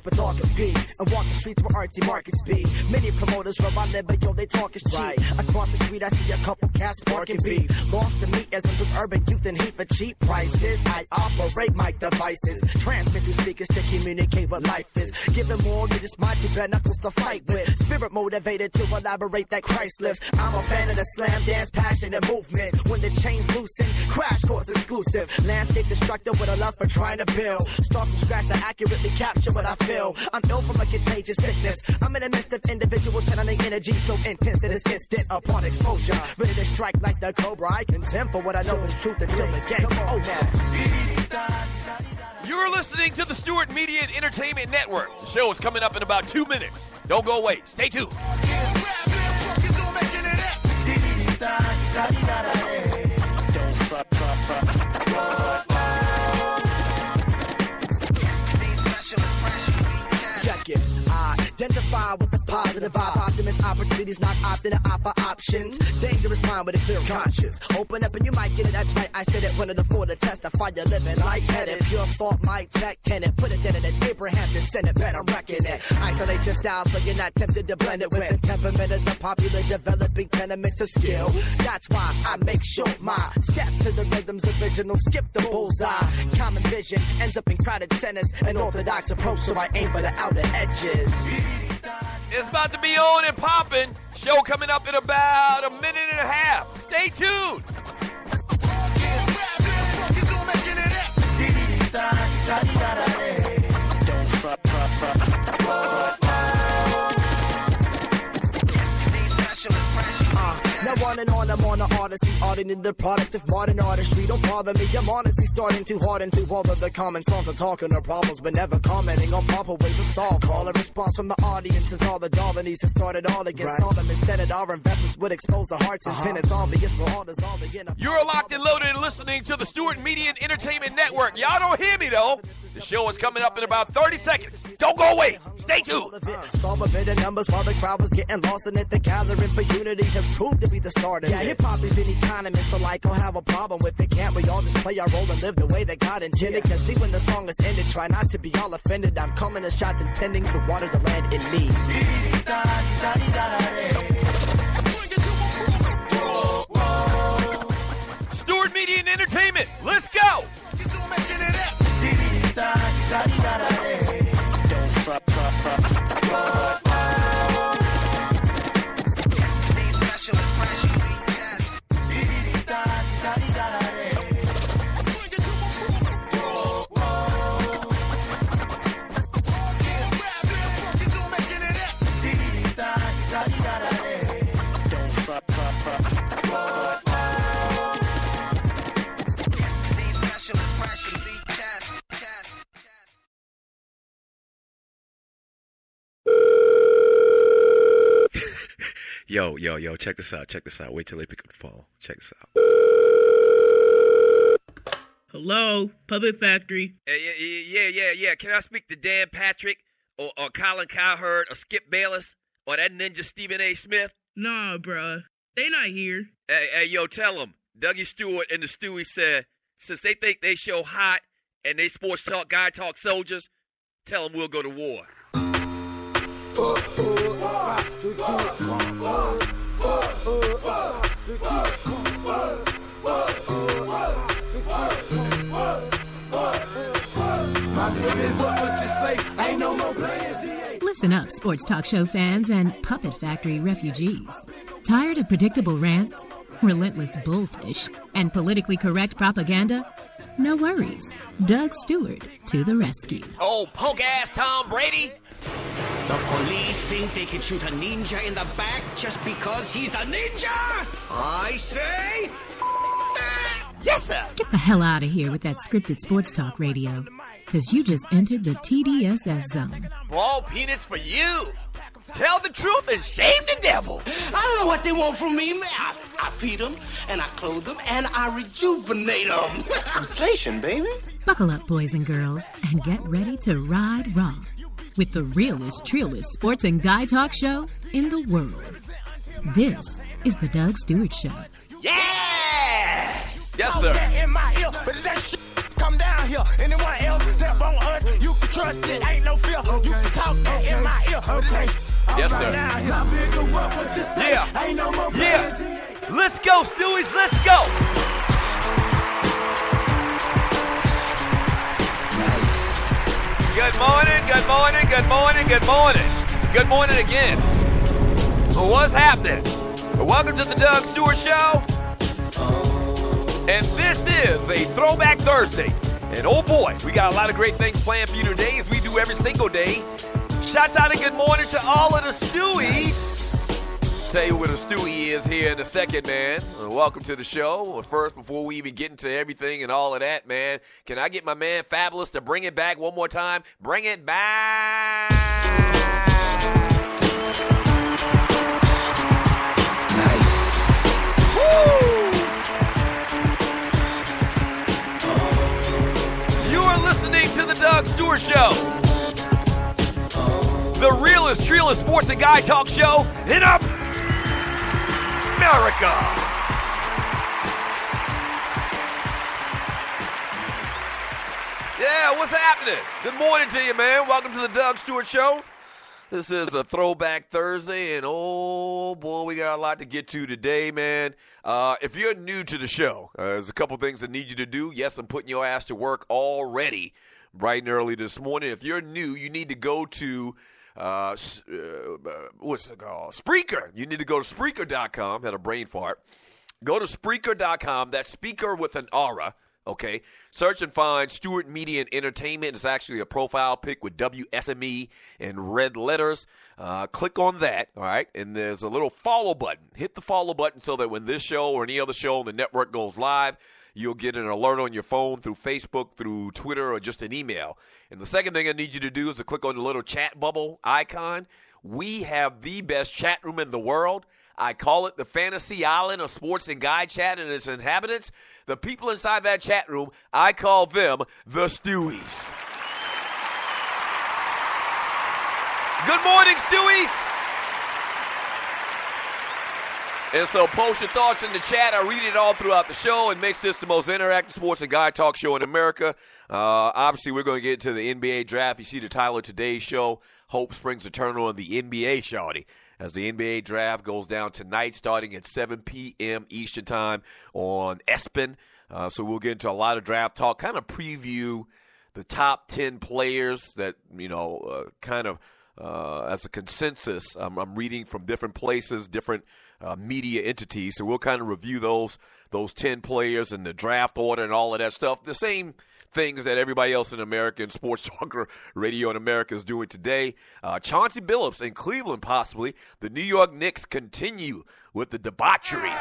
but talking B. And walk the streets where artsy markets be. Many promoters where I live, but yo, they talk is cheap. Right. Across the street, I see a couple cats sparking beef. Lost to me as with urban youth and heat for cheap prices. I operate my devices. Transmit through speakers to communicate what life is. Giving more than just my two bare knuckles to fight with. Spirit motivated to elaborate that Christ lives. I'm a fan of the slam dance, passion and movement. When the chains loosen, crash course exclusive. Landscape destructive with a love for trying to build. Start from scratch to accurately capture what I feel. I'm ill from a contagious sickness. I'm in the midst of individuals channeling energy so intense that it's instant upon exposure. Ready to strike like the cobra. I contend for what I know is truth until the game. Oh, man. You're listening to the Stewart Media and Entertainment Network. The show is coming up in about 2 minutes. Don't go away. Stay tuned. Check it. Identify with the positive vibe. Optimist opportunities, not often an offer options. Dangerous mind with a clear conscience. Open up and you might get it. That's right, I said it. One of the four to testify you're living lightheaded. Pure thought, might check tenant. Put it in it. Abraham descendant, bet I'm wrecking it. Isolate your style so you're not tempted to blend it with the temperament of the popular developing tenement to skill. That's why I make sure my step to the rhythm's original. Skip the bullseye. Common vision ends up in crowded centers. An orthodox approach, so I aim for the outer edges. It's about to be on and popping. Show coming up in about a minute and a half. Stay tuned. Now on and on, I'm on the odyssey, auditing the product of modern artistry. Don't bother me, I'm honestly starting too hard into all of the common songs of talking of problems, but never commenting on proper ways to solve. Call a response from the audience is all the Darwinies have started all against all them and said it. Our investments would expose the hearts and tenants. Obvious we're all dissolving in a... You're locked and loaded and listening to the Stewart Media and Entertainment Network. Y'all don't hear me, though. The show is coming up in about 30 seconds. Don't go away. Stay tuned. Solve a bit of numbers while the crowd was getting lost in it. The gathering for unity has proved to be the start of it. Yeah, hip-hop is an economist, so like, I'll have a problem with it. Can't we all just play our role and live the way that God intended? Cause see, when the song is ended, try not to be all offended. I'm calling the shots intending to water the land in need. Stewart Media and Entertainment. Let's go. Yo, check this out. Wait till they pick up the phone. Check this out. Hello, Puppet Factory. Yeah. Can I speak to Dan Patrick or Colin Cowherd or Skip Bayless or that ninja Stephen A. Smith? Nah, bruh. They not here. Hey, yo, tell them. Dougie Stewart and the Stewie said, since they think they show hot and they sports talk, guy talk soldiers, tell them we'll go to war. Listen up, sports talk show fans and Puppet Factory refugees. Tired of predictable rants, relentless bullfish, and politically correct propaganda? No worries. Doug Stewart to the rescue. Oh, punk-ass Tom Brady. The police think they can shoot a ninja in the back just because he's a ninja? I say... Yes, sir. Get the hell out of here with that scripted sports talk radio, because you just entered the TDSS zone. Ball peanuts for you. Tell the truth and shame the devil. I don't know what they want from me. I feed them, and I clothe them, and I rejuvenate them. Inflation, baby. Buckle up, boys and girls, and get ready to ride raw with the realest, trillest sports and guy talk show in the world. This is the Doug Stewart Show. Yes! Yes, sir. In my ear, but that shit come down here. Anyone else that want us, you can trust it. Ain't no fear. You Okay. Yes, sir. Yeah. Yeah. Let's go, Stewies. Let's go. Good morning, good morning, good morning, good morning. Good morning again. What's happening? Welcome to the Doug Stewart Show. And this is a Throwback Thursday. And oh boy, we got a lot of great things planned for you today, as we do every single day. Shouts out and good morning to all of the Stewies. Tell you what a Stewie is here in a second, man. Welcome to the show. But first, before we even get into everything and all of that, man, can I get my man Fabulous to bring it back one more time? Bring it back. Nice. Woo! You are listening to the Doug Stewart Show. The realest, trillest sports and guy talk show in America. Yeah, what's happening? Good morning to you, man. Welcome to the Doug Stewart Show. This is a Throwback Thursday, and oh boy, we got a lot to get to today, man. If you're new to the show, there's a couple things I need you to do. Yes, I'm putting your ass to work already, bright and early this morning. If you're new, you need to go to what's it called? Spreaker. You need to go to Spreaker.com. Had a brain fart. Go to Spreaker.com. That's speaker with an aura. Okay. Search and find Stewart Media and Entertainment. It's actually a profile pic with WSME in red letters. Click on that. All right. And there's a little follow button. Hit the follow button so that when this show or any other show on the network goes live, you'll get an alert on your phone through Facebook, through Twitter, or just an email. And the second thing I need you to do is to click on the little chat bubble icon. We have the best chat room in the world. I call it the fantasy island of sports and guy chat and its inhabitants. The people inside that chat room, I call them the Stewies. Good morning, Stewies. And so post your thoughts in the chat. I read it all throughout the show. It makes this the most interactive sports and guy talk show in America. Obviously, we're going to get into the NBA draft. You see the title of today's show, Hope Springs Eternal and the NBA Shawty, as the NBA draft goes down tonight starting at 7 p.m. Eastern time on ESPN. So we'll get into a lot of draft talk, kind of preview the top 10 players that, kind of as a consensus. I'm reading from different places, different media entities. So we'll kind of review those 10 players and the draft order and all of that stuff. The same things that everybody else in American sports talk radio in America is doing today. Chauncey Billups in Cleveland, possibly. The New York Knicks continue with the debauchery.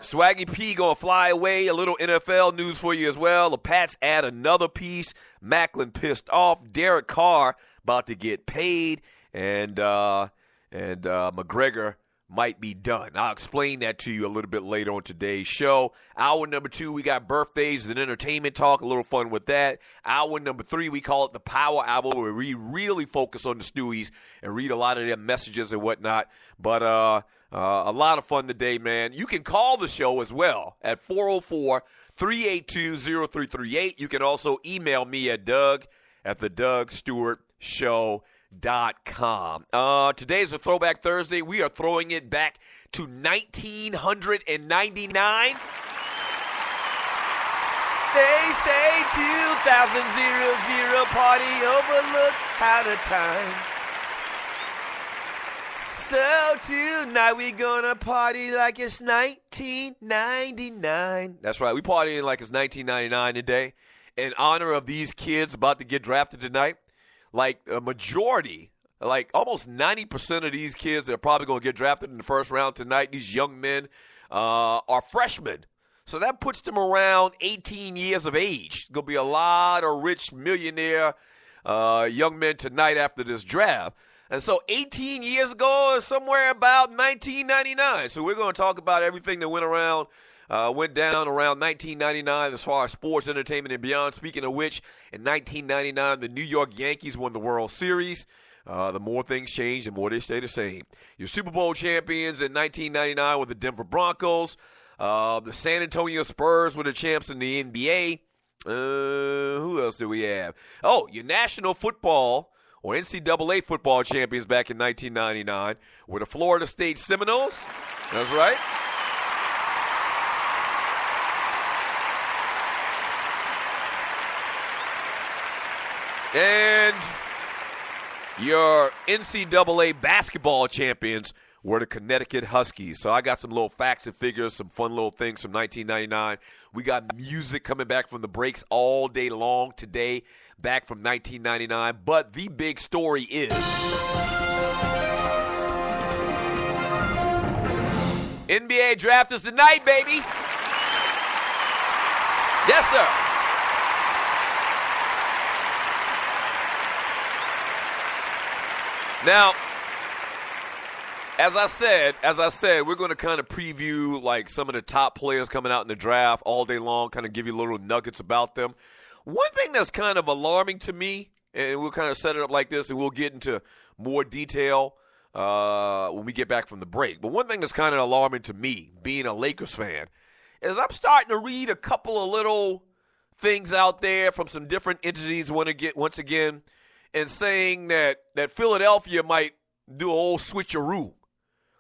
Swaggy P going to fly away. A little NFL news for you as well. The Pats add another piece. Maclin pissed off. Derek Carr about to get paid. And McGregor might be done. I'll explain that to you a little bit later on today's show. Hour number 2, we got birthdays and entertainment talk. A little fun with that. Hour number 3, we call it the Power Hour, where we really focus on the Stewies and read a lot of their messages and whatnot. But a lot of fun today, man. You can call the show as well at 404-382-0338. You can also email me at doug@thedougstewartshow.com. Today's a Throwback Thursday. We are throwing it back to 1999. They say 2000 party overlooked out of time. So tonight we gonna party like it's 1999. That's right, we partying like it's 1999 today in honor of these kids about to get drafted tonight. Like a majority, like almost 90% of these kids that are probably going to get drafted in the first round tonight, these young men, are freshmen. So that puts them around 18 years of age. Going to be a lot of rich millionaire young men tonight after this draft. And so 18 years ago is somewhere about 1999. So we're going to talk about everything that went down around 1999 as far as sports, entertainment, and beyond. Speaking of which, in 1999, the New York Yankees won the World Series. The more things change, the more they stay the same. Your Super Bowl champions in 1999 were the Denver Broncos. The San Antonio Spurs were the champs in the NBA. Who else do we have? Oh, your national football or NCAA football champions back in 1999 were the Florida State Seminoles. That's right. And your NCAA basketball champions were the Connecticut Huskies. So I got some little facts and figures, some fun little things from 1999. We got music coming back from the breaks all day long today, back from 1999. But the big story is NBA draft is tonight, baby. Yes, sir. Now, as I said, we're going to kind of preview like some of the top players coming out in the draft all day long, kind of give you little nuggets about them. One thing that's kind of alarming to me, and we'll kind of set it up like this, and we'll get into more detail when we get back from the break. But one thing that's kind of alarming to me, being a Lakers fan, is I'm starting to read a couple of little things out there from some different entities once again, and saying that Philadelphia might do an old switcheroo.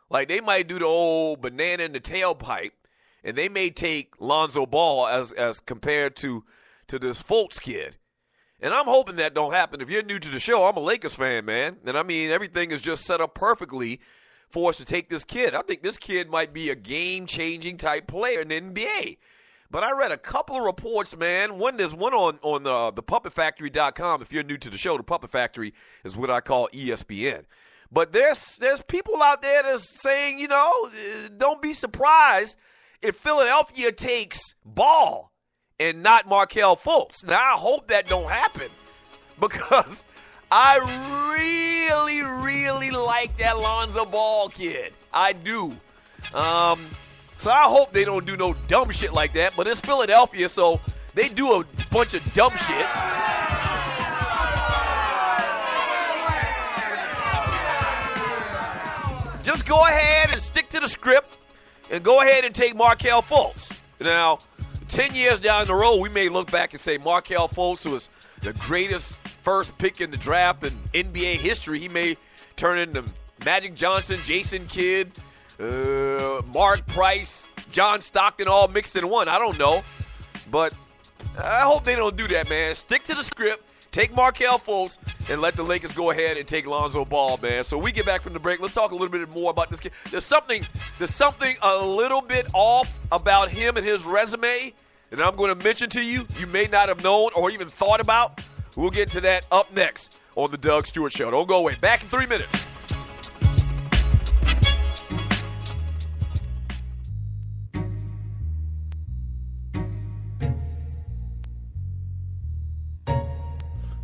Like they might do the old banana in the tailpipe, and they may take Lonzo Ball as compared to this Fultz kid. And I'm hoping that don't happen. If you're new to the show, I'm a Lakers fan, man. And I mean, everything is just set up perfectly for us to take this kid. I think this kid might be a game-changing type player in the NBA. But I read a couple of reports, man. There's one on the puppetfactory.com. If you're new to the show, the Puppet Factory is what I call ESPN. But there's people out there that's saying, don't be surprised if Philadelphia takes Ball and not Markelle Fultz. Now, I hope that don't happen because I really, really like that Lonzo Ball kid. I do. So I hope they don't do no dumb shit like that. But it's Philadelphia, so they do a bunch of dumb shit. Just go ahead and stick to the script and go ahead and take Markelle Fultz. Now, 10 years down the road, we may look back and say Markelle Fultz was the greatest first pick in the draft in NBA history. He may turn into Magic Johnson, Jason Kidd, Mark Price, John Stockton all mixed in one. I don't know. But I hope they don't do that, man. Stick to the script. Take Markelle Fultz and let the Lakers go ahead and take Lonzo Ball, man. So we get back from the break. Let's talk a little bit more about this kid. There's something a little bit off about him and his resume that I'm going to mention to you. You may not have known or even thought about. We'll get to that up next on the Doug Stewart Show. Don't go away. Back in 3 minutes.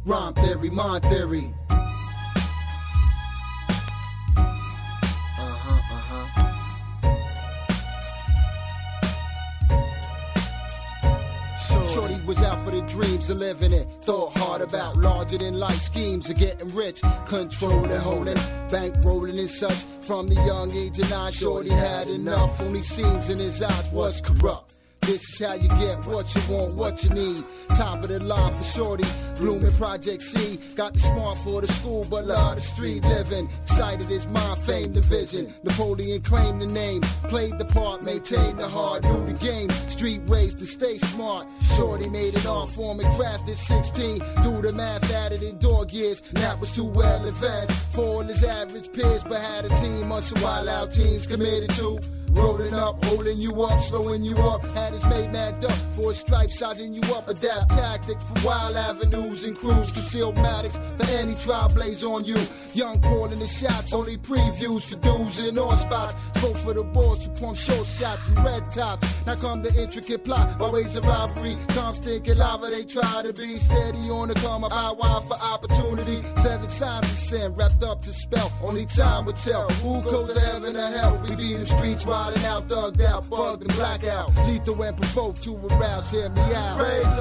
Rhyme theory, mind theory. Shorty was out for the dreams of living it. Thought hard about larger than life schemes of getting rich. Controlling, holding, bank rolling and such. From the young age of 9, Shorty had enough. Only scenes in his eyes was corrupt. This is how you get what you want, what you need. Top of the line for Shorty, blooming Project C. Got the smart for the school, but love the street living. Excited as mind, fame, the vision. Napoleon claimed the name, played the part, maintained the heart, knew the game. Street raised to stay smart. Shorty made it art form and crafted 16. Do the math, added in dog years. That was too well advanced for all his average peers, but had a team of some wild out teens committed to. Rolling up, holding you up, slowing you up. Had his made mad up for a stripe, sizing you up. Adapt tactics for wild avenues and crews. Concealed matics for any trial blaze on you. Young calling the shots, only previews for dudes in all spots. Spoke for the boys who pump short shot and red tops. Now come the intricate plot by ways of rivalry. Constant lava, they try to be steady on the come up. I wild for opportunity. 7 times the sin, wrapped up to spell. Only time will tell who goes to heaven or hell. We be in the streets wildin' out, thugged out, bugged and black out. Lethal and provoked to arouse, hear me out. Praise